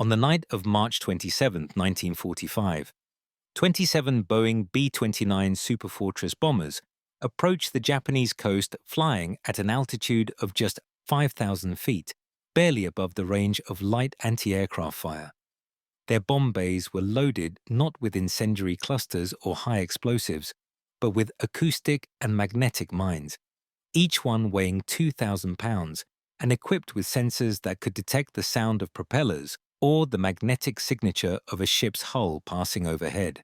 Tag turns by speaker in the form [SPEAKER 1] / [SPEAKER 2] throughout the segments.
[SPEAKER 1] On the night of March 27, 1945, 27 Boeing B-29 Superfortress bombers approached the Japanese coast flying at an altitude of just 5,000 feet, barely above the range of light anti-aircraft fire. Their bomb bays were loaded not with incendiary clusters or high explosives, but with acoustic and magnetic mines, each one weighing 2,000 pounds and equipped with sensors that could detect the sound of propellers or the magnetic signature of a ship's hull passing overhead.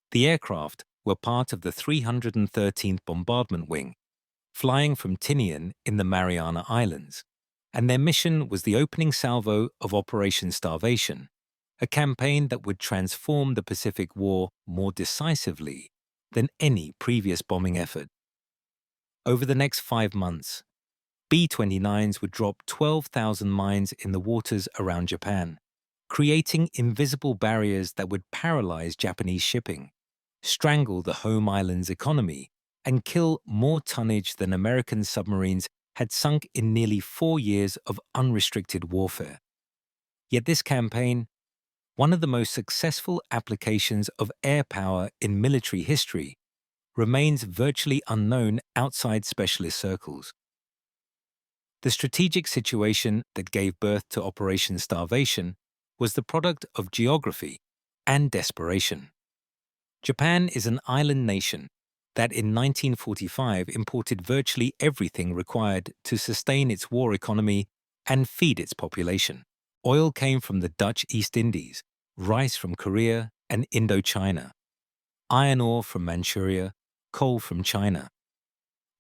[SPEAKER 1] The aircraft were part of the 313th Bombardment Wing, flying from Tinian in the Mariana Islands, and their mission was the opening salvo of Operation Starvation, a campaign that would transform the Pacific War more decisively than any previous bombing effort. Over the next 5 months, B-29s would drop 12,000 mines in the waters around Japan, creating invisible barriers that would paralyze Japanese shipping, strangle the home island's economy, and kill more tonnage than American submarines had sunk in nearly 4 years of unrestricted warfare. Yet this campaign, one of the most successful applications of air power in military history, remains virtually unknown outside specialist circles. The strategic situation that gave birth to Operation Starvation was the product of geography and desperation. Japan is an island nation that in 1945 imported virtually everything required to sustain its war economy and feed its population. Oil came from the Dutch East Indies, rice from Korea and Indochina, iron ore from Manchuria, coal from China.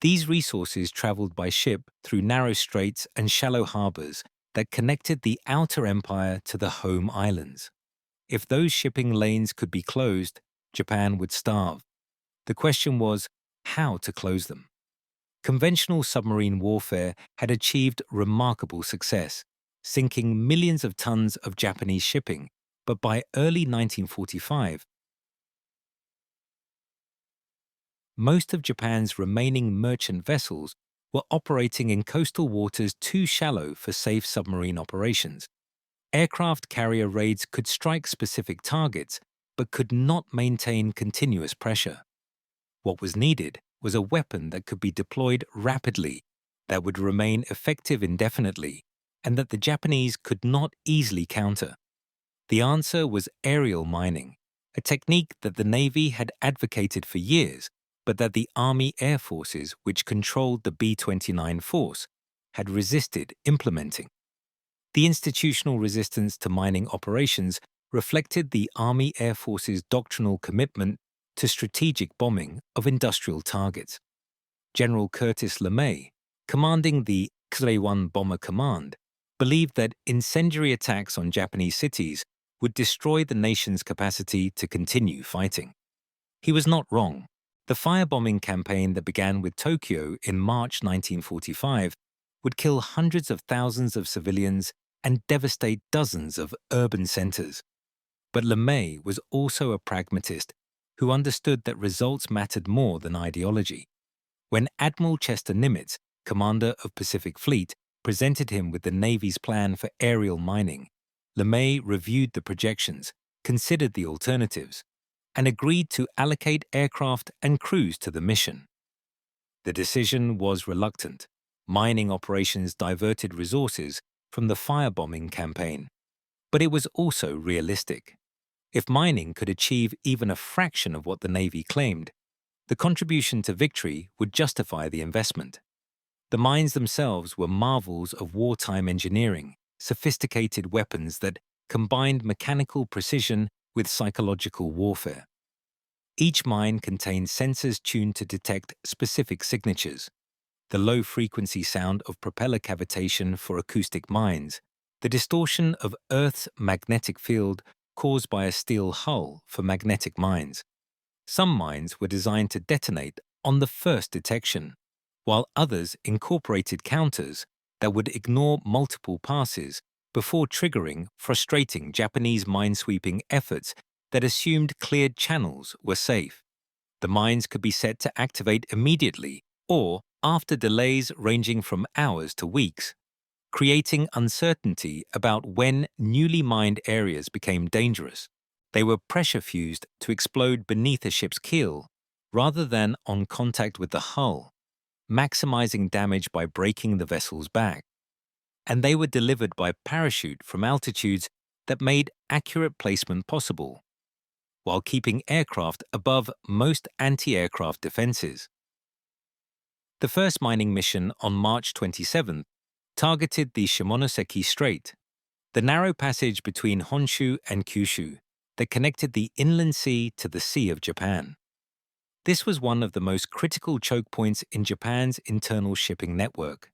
[SPEAKER 1] These resources traveled by ship through narrow straits and shallow harbors that connected the outer empire to the home islands. If those shipping lanes could be closed, Japan would starve. The question was how to close them. Conventional submarine warfare had achieved remarkable success, sinking millions of tons of Japanese shipping, but by early 1945, most of Japan's remaining merchant vessels were operating in coastal waters too shallow for safe submarine operations. Aircraft carrier raids could strike specific targets, but could not maintain continuous pressure. What was needed was a weapon that could be deployed rapidly, that would remain effective indefinitely, and that the Japanese could not easily counter. The answer was aerial mining, a technique that the Navy had advocated for years, but that the Army Air Forces, which controlled the B-29 force, had resisted implementing. The institutional resistance to mining operations reflected the Army Air Force's doctrinal commitment to strategic bombing of industrial targets. General Curtis LeMay, commanding the X-1 Bomber Command, believed that incendiary attacks on Japanese cities would destroy the nation's capacity to continue fighting. He was not wrong. The firebombing campaign that began with Tokyo in March 1945 would kill hundreds of thousands of civilians and devastate dozens of urban centers. But LeMay was also a pragmatist who understood that results mattered more than ideology. When Admiral Chester Nimitz, commander of Pacific Fleet, presented him with the Navy's plan for aerial mining, LeMay reviewed the projections, considered the alternatives, and agreed to allocate aircraft and crews to the mission. The decision was reluctant. Mining operations diverted resources from the firebombing campaign, but it was also realistic. If mining could achieve even a fraction of what the Navy claimed, the contribution to victory would justify the investment. The mines themselves were marvels of wartime engineering, sophisticated weapons that combined mechanical precision with psychological warfare. Each mine contained sensors tuned to detect specific signatures: the low-frequency sound of propeller cavitation for acoustic mines, the distortion of Earth's magnetic field caused by a steel hull for magnetic mines. Some mines were designed to detonate on the first detection, while others incorporated counters that would ignore multiple passes before triggering frustrating Japanese minesweeping efforts that assumed cleared channels were safe. The mines could be set to activate immediately or after delays ranging from hours to weeks. creating uncertainty about when newly mined areas became dangerous. They were pressure-fused to explode beneath a ship's keel rather than on contact with the hull, maximizing damage by breaking the vessel's back. And they were delivered by parachute from altitudes that made accurate placement possible, while keeping aircraft above most anti-aircraft defenses. The first mining mission on March 27 targeted the Shimonoseki Strait, the narrow passage between Honshu and Kyushu that connected the inland sea to the Sea of Japan. This was one of the most critical choke points in Japan's internal shipping network.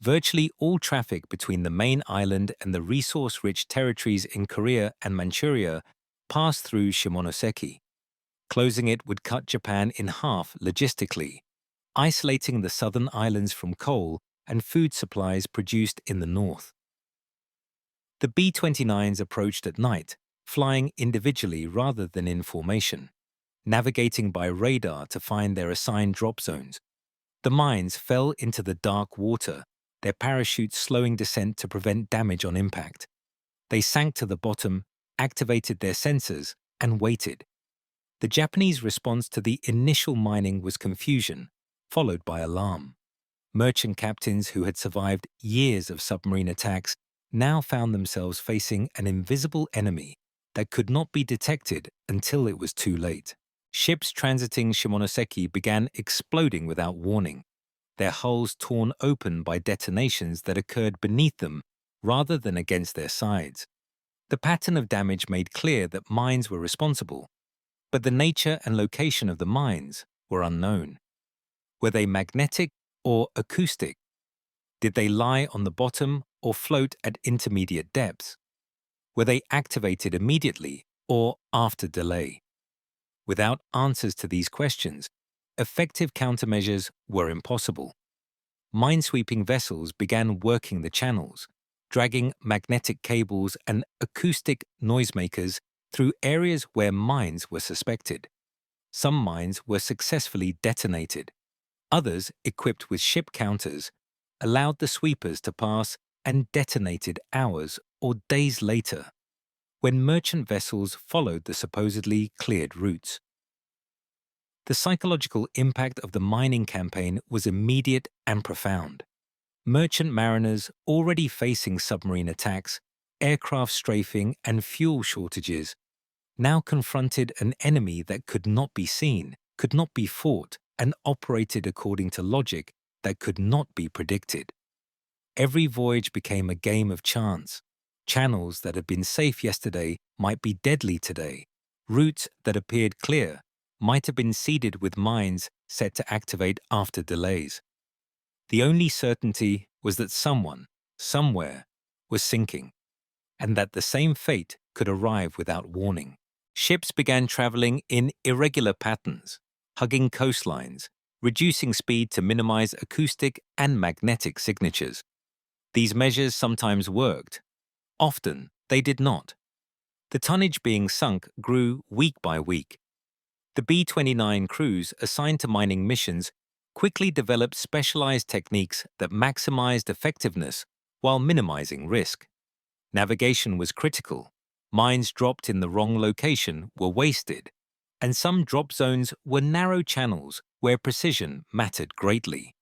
[SPEAKER 1] Virtually all traffic between the main island and the resource-rich territories in Korea and Manchuria passed through Shimonoseki. Closing it would cut Japan in half logistically, isolating the southern islands from coal and food supplies produced in the north. The B-29s approached at night, flying individually rather than in formation, navigating by radar to find their assigned drop zones. The mines fell into the dark water, their parachutes slowing descent to prevent damage on impact. They sank to the bottom, activated their sensors, and waited. The Japanese response to the initial mining was confusion, followed by alarm. Merchant captains who had survived years of submarine attacks now found themselves facing an invisible enemy that could not be detected until it was too late. Ships transiting Shimonoseki began exploding without warning, their hulls torn open by detonations that occurred beneath them rather than against their sides. The pattern of damage made clear that mines were responsible, but the nature and location of the mines were unknown. Were they magnetic or acoustic? Did they lie on the bottom or float at intermediate depths? Were they activated immediately or after delay? Without answers to these questions, effective countermeasures were impossible. Minesweeping vessels began working the channels, dragging magnetic cables and acoustic noisemakers through areas where mines were suspected. Some mines were successfully detonated. Others, equipped with ship counters, allowed the sweepers to pass and detonated hours or days later, when merchant vessels followed the supposedly cleared routes. The psychological impact of the mining campaign was immediate and profound. Merchant mariners already facing submarine attacks, aircraft strafing, and fuel shortages now confronted an enemy that could not be seen, could not be fought, and operated according to logic that could not be predicted. Every voyage became a game of chance. Channels that had been safe yesterday might be deadly today. Routes that appeared clear might have been seeded with mines set to activate after delays. The only certainty was that someone, somewhere, was sinking, and that the same fate could arrive without warning. Ships began traveling in irregular patterns, hugging coastlines, reducing speed to minimize acoustic and magnetic signatures. These measures sometimes worked. Often, they did not. The tonnage being sunk grew week by week. The B-29 crews assigned to mining missions quickly developed specialized techniques that maximized effectiveness while minimizing risk. Navigation was critical. Mines dropped in the wrong location were wasted, and some drop zones were narrow channels where precision mattered greatly.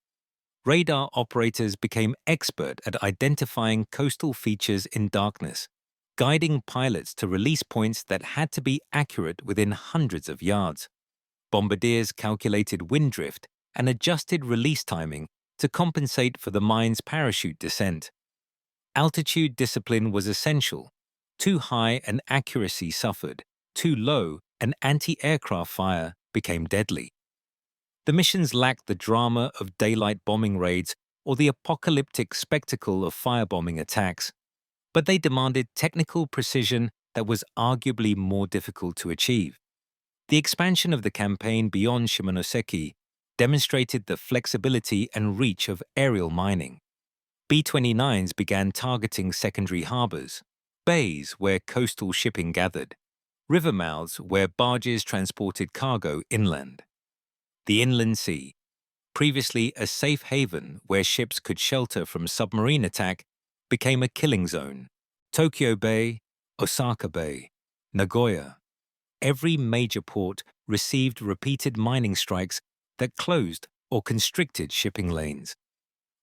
[SPEAKER 1] Radar operators became expert at identifying coastal features in darkness, guiding pilots to release points that had to be accurate within hundreds of yards. Bombardiers calculated wind drift and adjusted release timing to compensate for the mine's parachute descent. Altitude discipline was essential. Too high and accuracy suffered. Too low and anti-aircraft fire became deadly. The missions lacked the drama of daylight bombing raids or the apocalyptic spectacle of firebombing attacks, but they demanded technical precision that was arguably more difficult to achieve. The expansion of the campaign beyond Shimonoseki demonstrated the flexibility and reach of aerial mining. B-29s began targeting secondary harbors, bays where coastal shipping gathered, river mouths where barges transported cargo inland. The inland sea, previously a safe haven where ships could shelter from submarine attack, became a killing zone. Tokyo Bay, Osaka Bay, Nagoya. Every major port received repeated mining strikes that closed or constricted shipping lanes.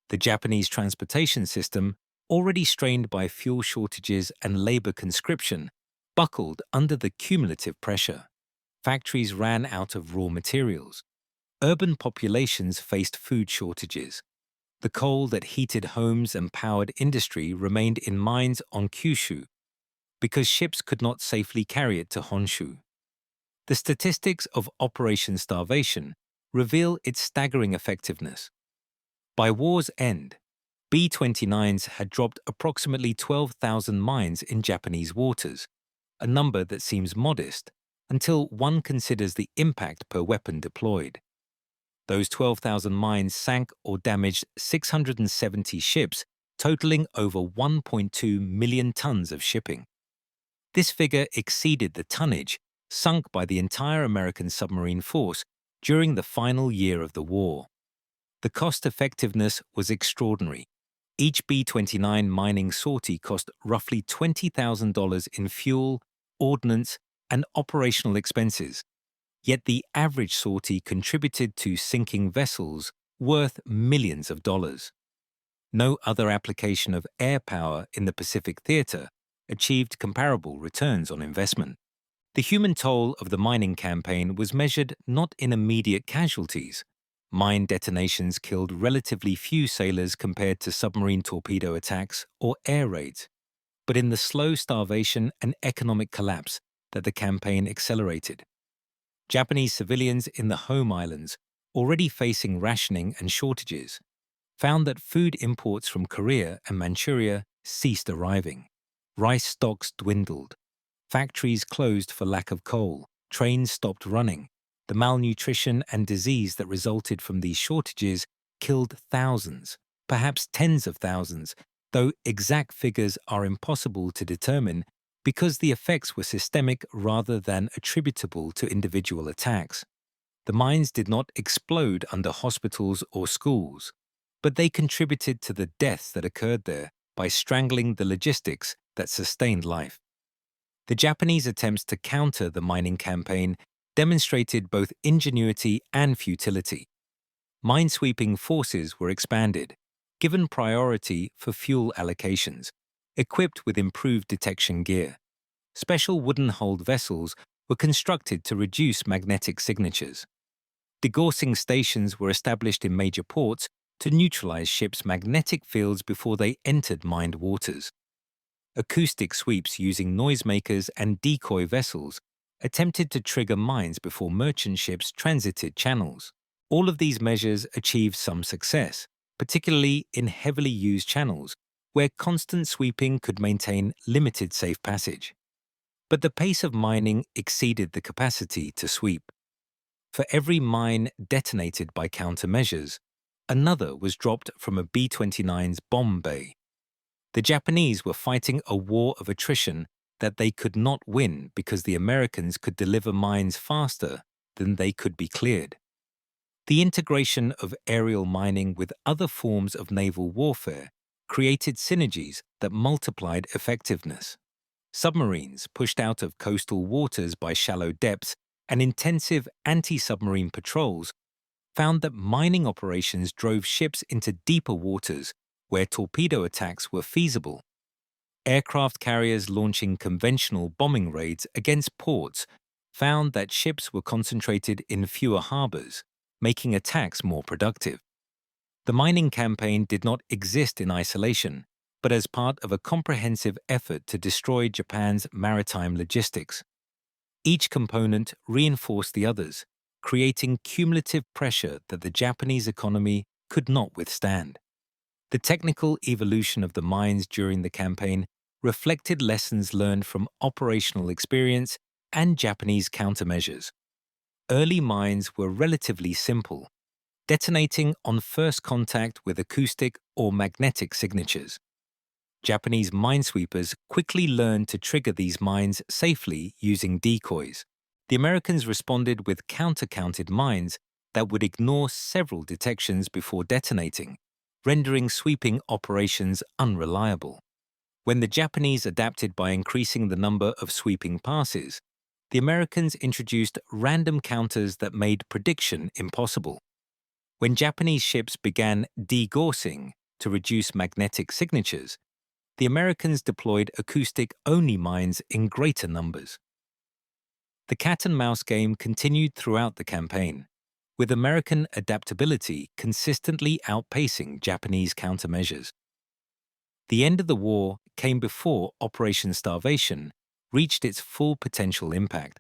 [SPEAKER 1] The Japanese transportation system, already strained by fuel shortages and labor conscription, buckled under the cumulative pressure. Factories ran out of raw materials. Urban populations faced food shortages. The coal that heated homes and powered industry remained in mines on Kyushu because ships could not safely carry it to Honshu. The statistics of Operation Starvation reveal its staggering effectiveness. By war's end, B-29s had dropped approximately 12,000 mines in Japanese waters, a number that seems modest until one considers the impact per weapon deployed. Those 12,000 mines sank or damaged 670 ships, totaling over 1.2 million tons of shipping. This figure exceeded the tonnage sunk by the entire American submarine force during the final year of the war. The cost-effectiveness was extraordinary. Each B-29 mining sortie cost roughly $20,000 in fuel, ordnance, and operational expenses. Yet the average sortie contributed to sinking vessels worth millions of dollars. No other application of air power in the Pacific Theater achieved comparable returns on investment. The human toll of the mining campaign was measured not in immediate casualties. Mine detonations killed relatively few sailors compared to submarine torpedo attacks or air raids, but in the slow starvation and economic collapse that the campaign accelerated. Japanese civilians in the home islands, already facing rationing and shortages, found that food imports from Korea and Manchuria ceased arriving. Rice stocks dwindled. Factories closed for lack of coal. Trains stopped running. The malnutrition and disease that resulted from these shortages killed thousands, perhaps tens of thousands, though exact figures are impossible to determine because the effects were systemic rather than attributable to individual attacks. The mines did not explode under hospitals or schools, but they contributed to the deaths that occurred there by strangling the logistics that sustained life. The Japanese attempts to counter the mining campaign demonstrated both ingenuity and futility. Minesweeping forces were expanded, given priority for fuel allocations, equipped with improved detection gear. Special wooden-hulled vessels were constructed to reduce magnetic signatures. Degaussing stations were established in major ports to neutralize ships' magnetic fields before they entered mined waters. Acoustic sweeps using noisemakers and decoy vessels attempted to trigger mines before merchant ships transited channels. All of these measures achieved some success, particularly in heavily used channels, where constant sweeping could maintain limited safe passage. But the pace of mining exceeded the capacity to sweep. For every mine detonated by countermeasures, another was dropped from a B-29's bomb bay. The Japanese were fighting a war of attrition that they could not win because the Americans could deliver mines faster than they could be cleared. The integration of aerial mining with other forms of naval warfare created synergies that multiplied effectiveness. Submarines pushed out of coastal waters by shallow depths and intensive anti-submarine patrols found that mining operations drove ships into deeper waters where torpedo attacks were feasible. Aircraft carriers launching conventional bombing raids against ports found that ships were concentrated in fewer harbors, making attacks more productive. The mining campaign did not exist in isolation, but as part of a comprehensive effort to destroy Japan's maritime logistics. Each component reinforced the others, creating cumulative pressure that the Japanese economy could not withstand. The technical evolution of the mines during the campaign reflected lessons learned from operational experience and Japanese countermeasures. Early mines were relatively simple, detonating on first contact with acoustic or magnetic signatures. Japanese minesweepers quickly learned to trigger these mines safely using decoys. The Americans responded with counter-counted mines that would ignore several detections before detonating, rendering sweeping operations unreliable. When the Japanese adapted by increasing the number of sweeping passes, the Americans introduced random counters that made prediction impossible. When Japanese ships began degaussing to reduce magnetic signatures, the Americans deployed acoustic-only mines in greater numbers. The cat-and-mouse game continued throughout the campaign, with American adaptability consistently outpacing Japanese countermeasures. The end of the war came before Operation Starvation reached its full potential impact.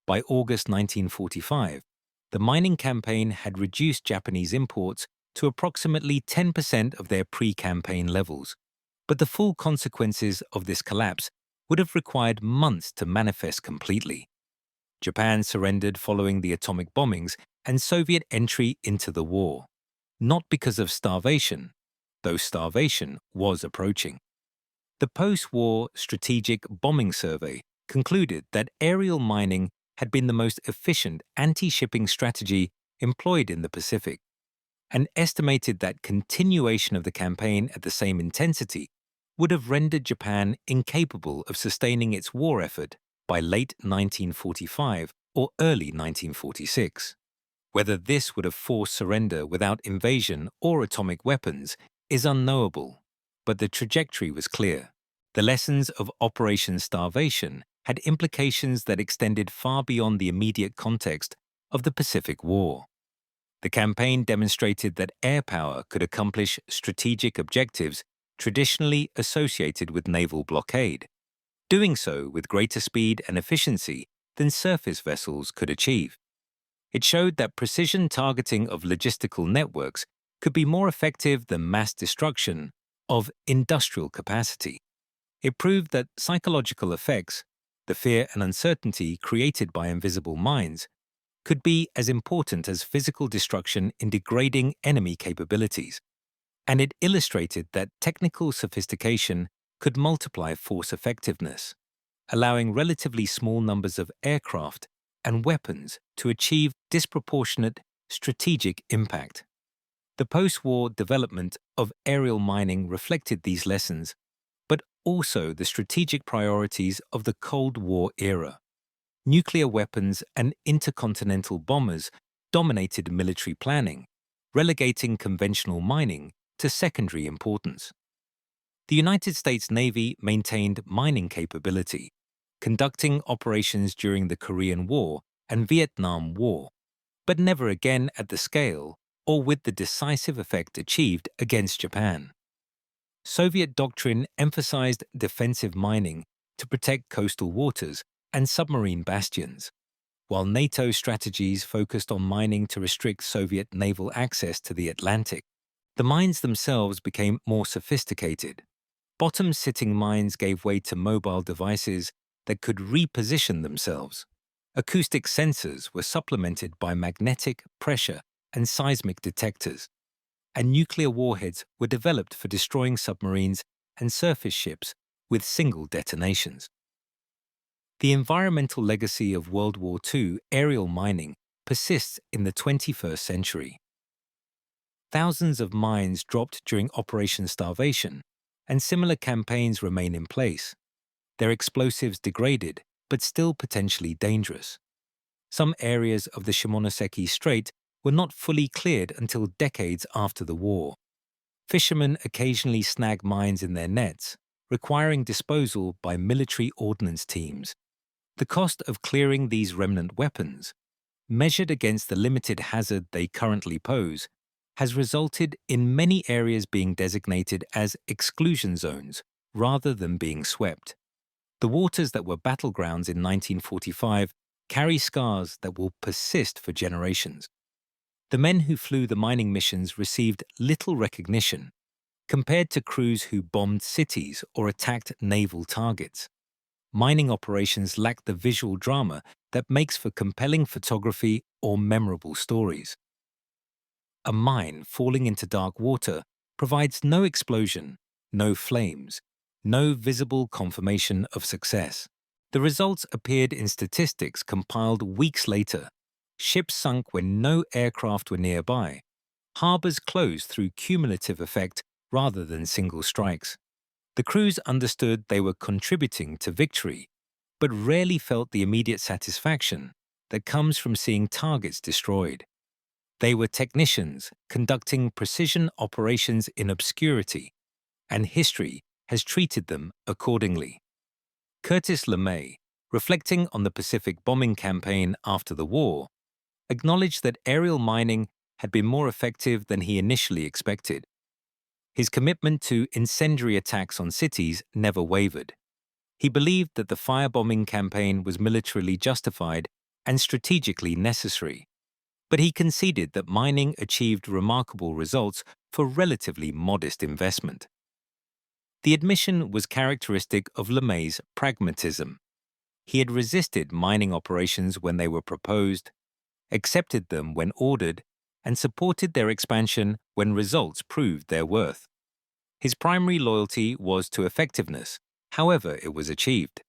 [SPEAKER 1] By August 1945, the mining campaign had reduced Japanese imports to approximately 10% of their pre-campaign levels, but the full consequences of this collapse would have required months to manifest completely. Japan surrendered following the atomic bombings and Soviet entry into the war, not because of starvation, though starvation was approaching. The post-war Strategic Bombing Survey concluded that aerial mining had been the most efficient anti-shipping strategy employed in the Pacific, and estimated that continuation of the campaign at the same intensity would have rendered Japan incapable of sustaining its war effort by late 1945 or early 1946. Whether this would have forced surrender without invasion or atomic weapons is unknowable, but the trajectory was clear. The lessons of Operation Starvation had implications that extended far beyond the immediate context of the Pacific War. The campaign demonstrated that air power could accomplish strategic objectives traditionally associated with naval blockade, doing so with greater speed and efficiency than surface vessels could achieve. It showed that precision targeting of logistical networks could be more effective than mass destruction of industrial capacity. It proved that psychological effects, the fear and uncertainty created by invisible mines, could be as important as physical destruction in degrading enemy capabilities. And it illustrated that technical sophistication could multiply force effectiveness, allowing relatively small numbers of aircraft and weapons to achieve disproportionate strategic impact. The post-war development of aerial mining reflected these lessons, but also the strategic priorities of the Cold War era. Nuclear weapons and intercontinental bombers dominated military planning, relegating conventional mining to secondary importance. The United States Navy maintained mining capability, conducting operations during the Korean War and Vietnam War, but never again at the scale or with the decisive effect achieved against Japan. Soviet doctrine emphasized defensive mining to protect coastal waters and submarine bastions, while NATO strategies focused on mining to restrict Soviet naval access to the Atlantic. The mines themselves became more sophisticated. Bottom-sitting mines gave way to mobile devices that could reposition themselves. Acoustic sensors were supplemented by magnetic, pressure, and seismic detectors, and nuclear warheads were developed for destroying submarines and surface ships with single detonations. The environmental legacy of World War II aerial mining persists in the 21st century. Thousands of mines dropped during Operation Starvation, and similar campaigns remain in place. Their explosives degraded, but still potentially dangerous. Some areas of the Shimonoseki Strait were not fully cleared until decades after the war. Fishermen occasionally snag mines in their nets, requiring disposal by military ordnance teams. The cost of clearing these remnant weapons, measured against the limited hazard they currently pose, has resulted in many areas being designated as exclusion zones rather than being swept. The waters that were battlegrounds in 1945 carry scars that will persist for generations. The men who flew the mining missions received little recognition compared to crews who bombed cities or attacked naval targets. Mining operations lack the visual drama that makes for compelling photography or memorable stories. A mine falling into dark water provides no explosion, no flames, no visible confirmation of success. The results appeared in statistics compiled weeks later. Ships sunk when no aircraft were nearby. harbors closed through cumulative effect rather than single strikes. The crews understood they were contributing to victory, but rarely felt the immediate satisfaction that comes from seeing targets destroyed. They were technicians conducting precision operations in obscurity, and history has treated them accordingly. Curtis LeMay, reflecting on the Pacific bombing campaign after the war, acknowledged that aerial mining had been more effective than he initially expected. His commitment to incendiary attacks on cities never wavered. He believed that the firebombing campaign was militarily justified and strategically necessary, but he conceded that mining achieved remarkable results for relatively modest investment. The admission was characteristic of LeMay's pragmatism. He had resisted mining operations when they were proposed, accepted them when ordered, and supported their expansion when results proved their worth. His primary loyalty was to effectiveness, however it was achieved.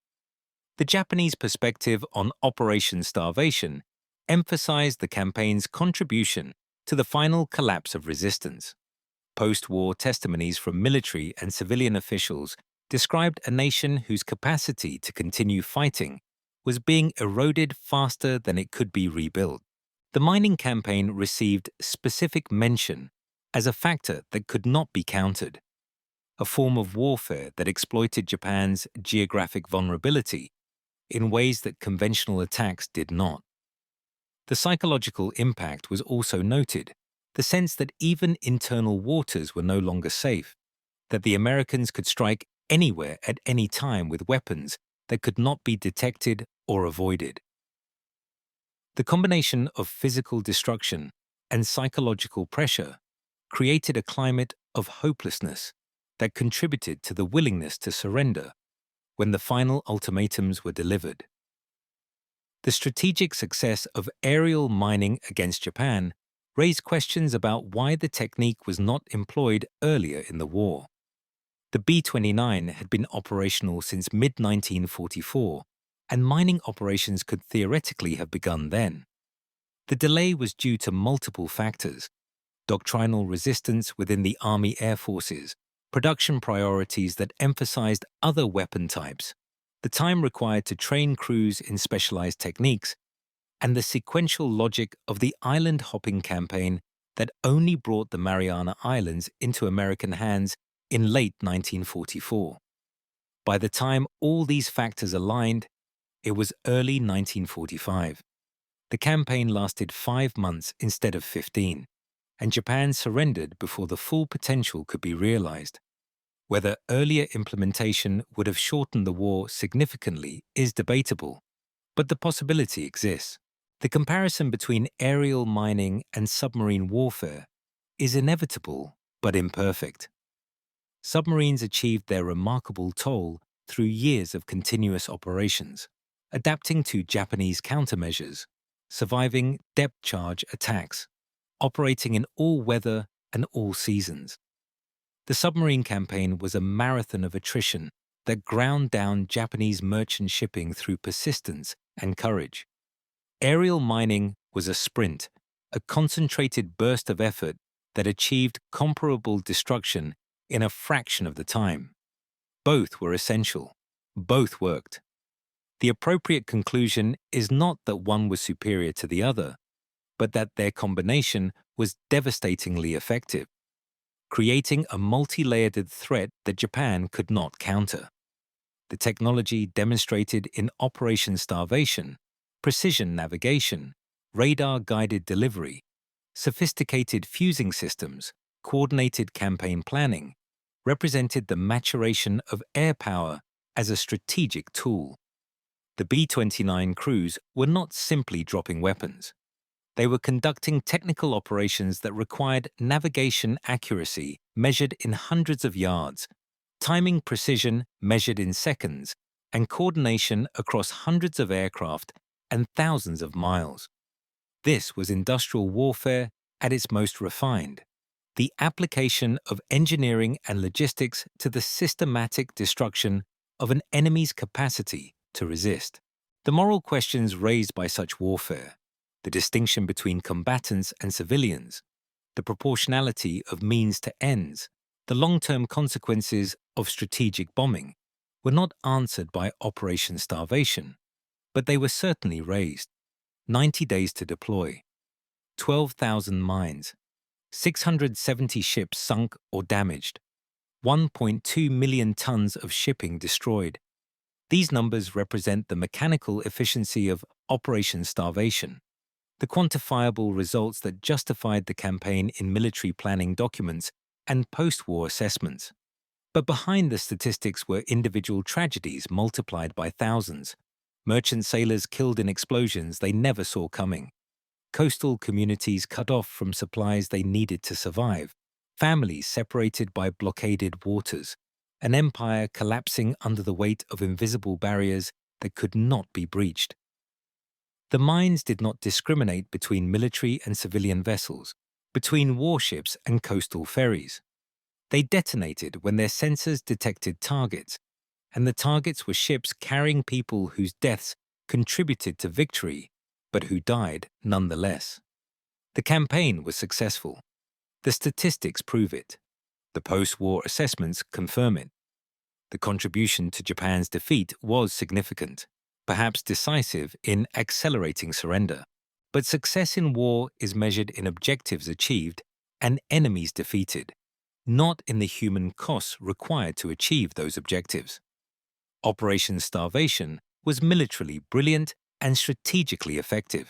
[SPEAKER 1] The Japanese perspective on Operation Starvation emphasized the campaign's contribution to the final collapse of resistance. Post-war testimonies from military and civilian officials described a nation whose capacity to continue fighting was being eroded faster than it could be rebuilt. The mining campaign received specific mention as a factor that could not be countered, a form of warfare that exploited Japan's geographic vulnerability in ways that conventional attacks did not. The psychological impact was also noted, the sense that even internal waters were no longer safe, that the Americans could strike anywhere at any time with weapons that could not be detected or avoided. The combination of physical destruction and psychological pressure created a climate of hopelessness that contributed to the willingness to surrender when the final ultimatums were delivered. The strategic success of aerial mining against Japan raised questions about why the technique was not employed earlier in the war. The B-29 had been operational since mid-1944, and mining operations could theoretically have begun then. The delay was due to multiple factors: doctrinal resistance within the Army Air Forces, production priorities that emphasized other weapon types, the time required to train crews in specialized techniques, and the sequential logic of the island-hopping campaign that only brought the Mariana Islands into American hands in late 1944. By the time all these factors aligned, it was early 1945. The campaign lasted 5 months instead of 15, and Japan surrendered before the full potential could be realized. Whether earlier implementation would have shortened the war significantly is debatable, but the possibility exists. The comparison between aerial mining and submarine warfare is inevitable but imperfect. Submarines achieved their remarkable toll through years of continuous operations, adapting to Japanese countermeasures, surviving depth charge attacks, operating in all weather and all seasons. The submarine campaign was a marathon of attrition that ground down Japanese merchant shipping through persistence and courage. Aerial mining was a sprint, a concentrated burst of effort that achieved comparable destruction in a fraction of the time. Both were essential. Both worked. The appropriate conclusion is not that one was superior to the other, but that their combination was devastatingly effective, creating a multi-layered threat that Japan could not counter. The technology demonstrated in Operation Starvation, precision navigation, radar-guided delivery, sophisticated fusing systems, coordinated campaign planning, represented the maturation of air power as a strategic tool. The B-29 crews were not simply dropping weapons. They were conducting technical operations that required navigation accuracy measured in hundreds of yards, timing precision measured in seconds, and coordination across hundreds of aircraft and thousands of miles. This was industrial warfare at its most refined, the application of engineering and logistics to the systematic destruction of an enemy's capacity to resist. The moral questions raised by such warfare, the distinction between combatants and civilians, the proportionality of means to ends, the long-term consequences of strategic bombing were not answered by Operation Starvation, but they were certainly raised. 90 days to deploy, 12,000 mines, 670 ships sunk or damaged, 1.2 million tons of shipping destroyed. These numbers represent the mechanical efficiency of Operation Starvation, the quantifiable results that justified the campaign in military planning documents and post-war assessments. But behind the statistics were individual tragedies multiplied by thousands, merchant sailors killed in explosions they never saw coming, coastal communities cut off from supplies they needed to survive, families separated by blockaded waters, an empire collapsing under the weight of invisible barriers that could not be breached. The mines did not discriminate between military and civilian vessels, between warships and coastal ferries. They detonated when their sensors detected targets, and the targets were ships carrying people whose deaths contributed to victory, but who died nonetheless. The campaign was successful. The statistics prove it. The post-war assessments confirm it. The contribution to Japan's defeat was significant, perhaps decisive in accelerating surrender. But success in war is measured in objectives achieved and enemies defeated, not in the human costs required to achieve those objectives. Operation Starvation was militarily brilliant and strategically effective.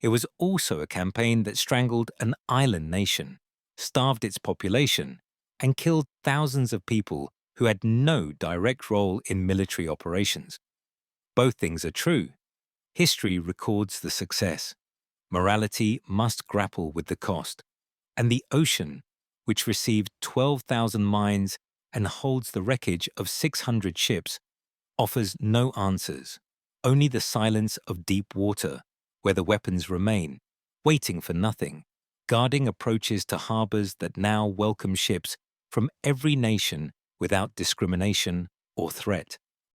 [SPEAKER 1] It was also a campaign that strangled an island nation, starved its population, and killed thousands of people who had no direct role in military operations. Both things are true. History records the success. Morality must grapple with the cost. And the ocean, which received 12,000 mines and holds the wreckage of 600 ships, offers no answers, only the silence of deep water, where the weapons remain, waiting for nothing, guarding approaches to harbors that now welcome ships from every nation without discrimination or threat.